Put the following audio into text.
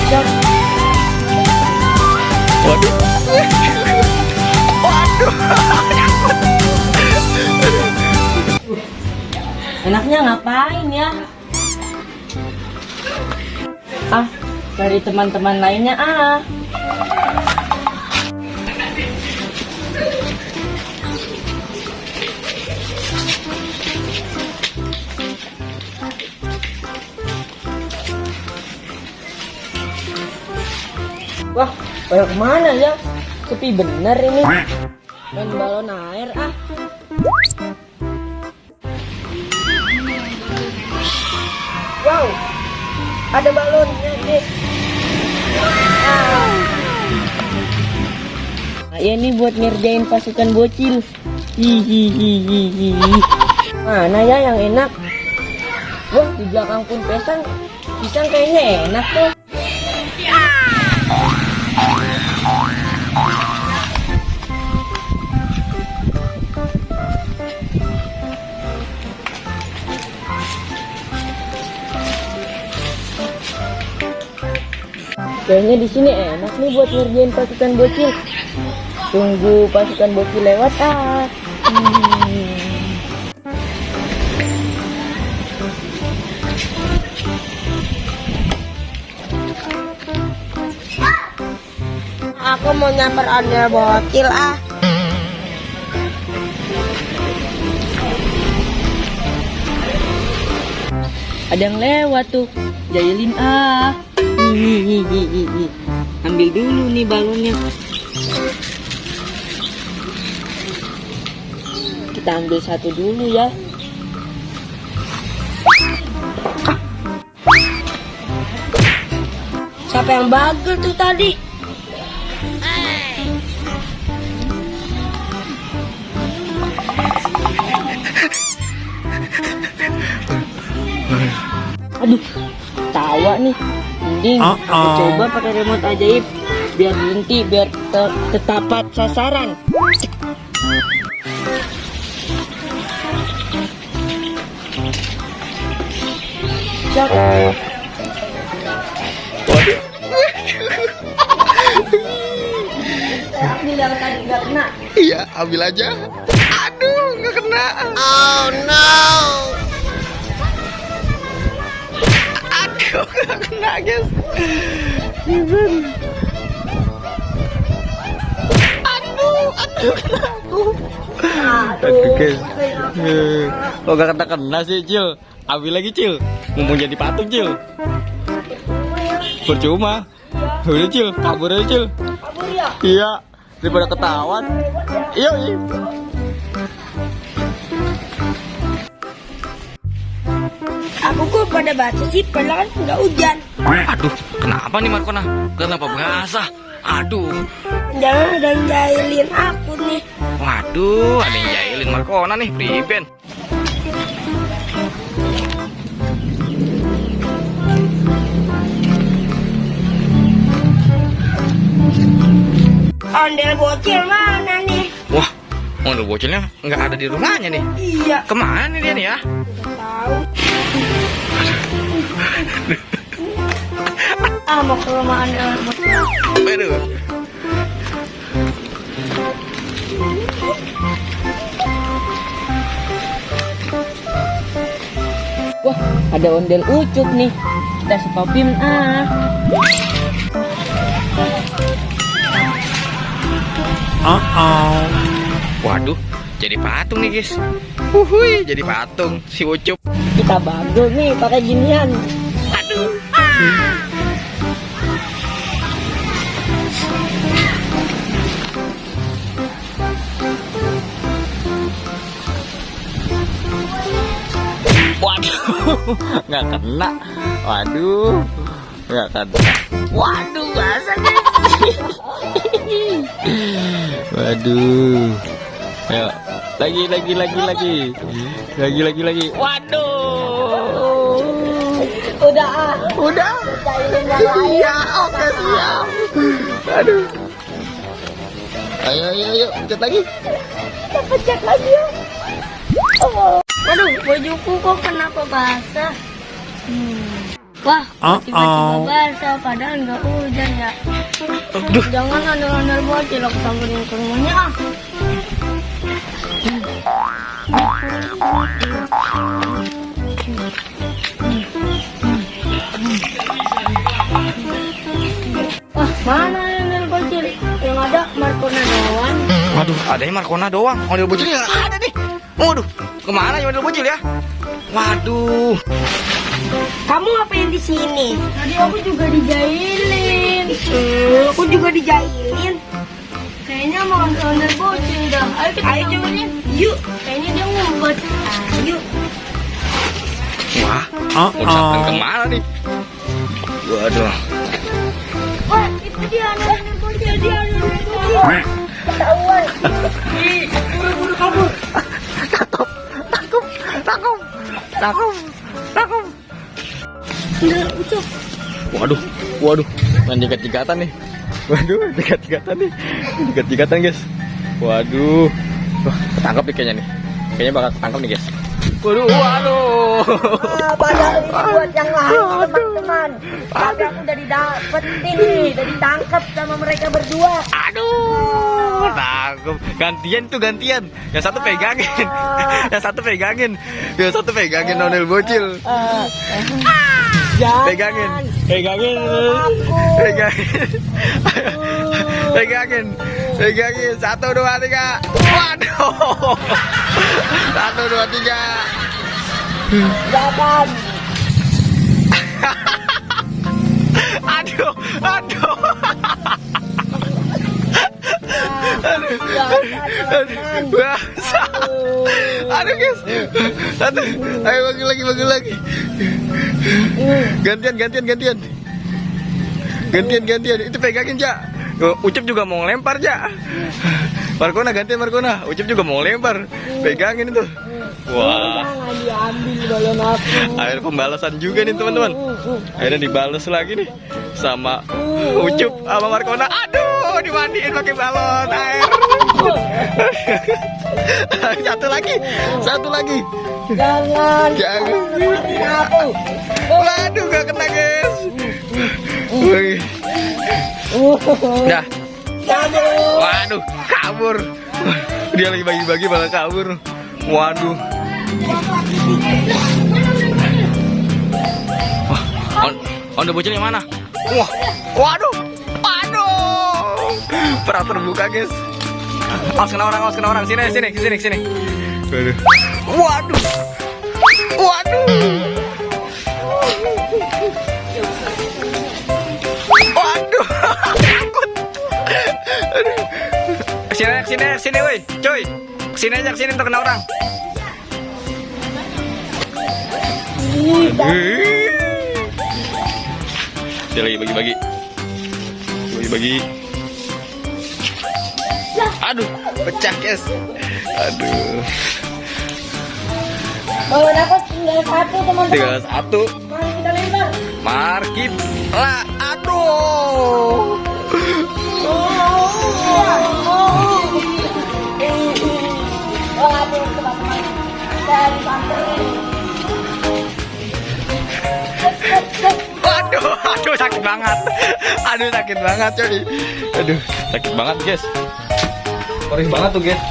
Waduh. Waduh. Enaknya ngapain ya? Ah, dari teman-teman lainnya ah. Wah, pada kemana ya? Sepi bener ini. Main balon air ah. Wow, ada balonnya guys. Nah, ini buat ngerjain pasukan bocil. Hihihihi. Mana ya yang enak? Wah, di belakang pun pisang kayaknya enak tuh. Kayaknya di sini enak nih buat ngerjain pasukan bocil. Tunggu pasukan bocil lewat ah. Aku mau nyamper ondel bocil ah. Ada yang lewat tuh, jahilin ah. Ambil dulu nih balonnya. Kita ambil satu dulu ya. Siapa yang bagel tuh tadi? Aduh, tawa nih. Mending aku coba pakai remote ajaib biar berhenti, biar tepat sasaran. Cak. Ambil yang tadi nggak kena. Iya, ambil aja. Aduh, nggak kena. Oh no. Aduh, nggak kena guys. Aduh, kena aku. Aduh guys. Kok nggak kena sih, Cil? Ambil lagi, Cil. Mau jadi patung, Cil. Percuma. Udah, Cil, kabur aja, Cil. Kabur ya? Iya, daripada ketahuan. Iya, iya. Aku kok pada baca sih, padahal kan udah hujan. Aduh, kenapa nih Markona? Kenapa basah? Aduh. Jangan ada yang jahilin aku nih. Waduh, ada yang jahilin Markona nih, priben. Ondel bocil mana nih? Wah, ondel bocilnya nggak ada di rumahnya nih. Iya. Kemana nih dia nih ya? Tahu. Mau ke rumah ondel bocil. Aduh. Wah, ada ondel ucup nih. Kita stopin ah. Waduh, jadi patung nih guys. Wuhui, jadi patung si Ucup. Kita bagel nih pakai ginian. Aduh. Waduh, nggak kena. Waduh, nggak kena. Waduh, basah guys. Waduh. Ayo, lagi. Waduh. Udah ah. Udah. Cailin yang lain. Iya, oke siap. Aduh. Ayo, pencet lagi. Kita pencet lagi ya. Oh. Waduh, bajuku kok kenapa basah? Wah, tiba-tiba basah padahal nggak hujan ya. Jangan andal-andal bocil aku samperin ke rumahnya ah. Wah, mana andal bocil? Yang ada Markona doang. Waduh, adanya Markona doang. Ondel bocil nggak ada nih. Waduh, kemana ya ondel bocil ya? Waduh. Kamu ngapain di sini? Tadi aku juga dijailin. Aku juga dijailin. Kayaknya mau ondel bocil dah. Ayo kita cobain. Yuk. Kayaknya dia ngumpet. Ayo. Wah, ucapan kemana nih? Waduh. Wah, itu dia ondel bocil. Dia ondel bocil. Ketahuan. Ih, buru-buru kabur. Takut. Udah, ucap. Waduh, main jegat-jegatan nih. Waduh, jegat-jegatan guys. Waduh, wah, ketangkep nih kayaknya nih. Kayaknya bakal ketangkep nih guys. Waduh. Padahal ini buat yang lain teman-teman. Tapi aku udah didapetin nih, udah ditangkap sama mereka berdua. Aduh, tangkep. Gantian. Yang satu pegangin. Yang satu pegangin ondel bocil. Jangan. Pegangin. Pegangin. 1, 2, 3. Waduh. 1, 2, 3. Jangan. Aduh. Aduh guys. Ayo bagi lagi. Gantian. Itu pegangin, Ja. Ucup juga mau ngelempar, Ja. Markona. Ucup juga mau ngelempar. Pegangin itu. Wah. Jangan diambil balon aku. Akhirnya pembalasan juga nih teman-teman. Akhirnya dibales lagi nih sama Ucup sama Markona. Aduh, dimandiin pakai balon air. Satu lagi. Jangan. Jangan. Aku. Waduh, gak kena guys. Wih. Dah. Waduh, kabur. Dia lagi bagi-bagi malah kabur. Waduh. Wah, ondel bocil yang mana? Wah, waduh. Perang terbuka guys. Awas kena orang. Sini. Waduh. Takut. Sini, woi, coy. Sini untuk kena orang. Dia lagi bagi-bagi. Aduh, pecah guys. Aduh. Balon aku tinggal 1 teman-teman. Tinggal 1. Mari kita lempar. Markip lah. Aduh. Waduh, teman-teman. Dan samperin. Aduh, sakit banget. Aduh, sakit banget coy. Aduh, sakit banget guys. Perih banget tuh guys.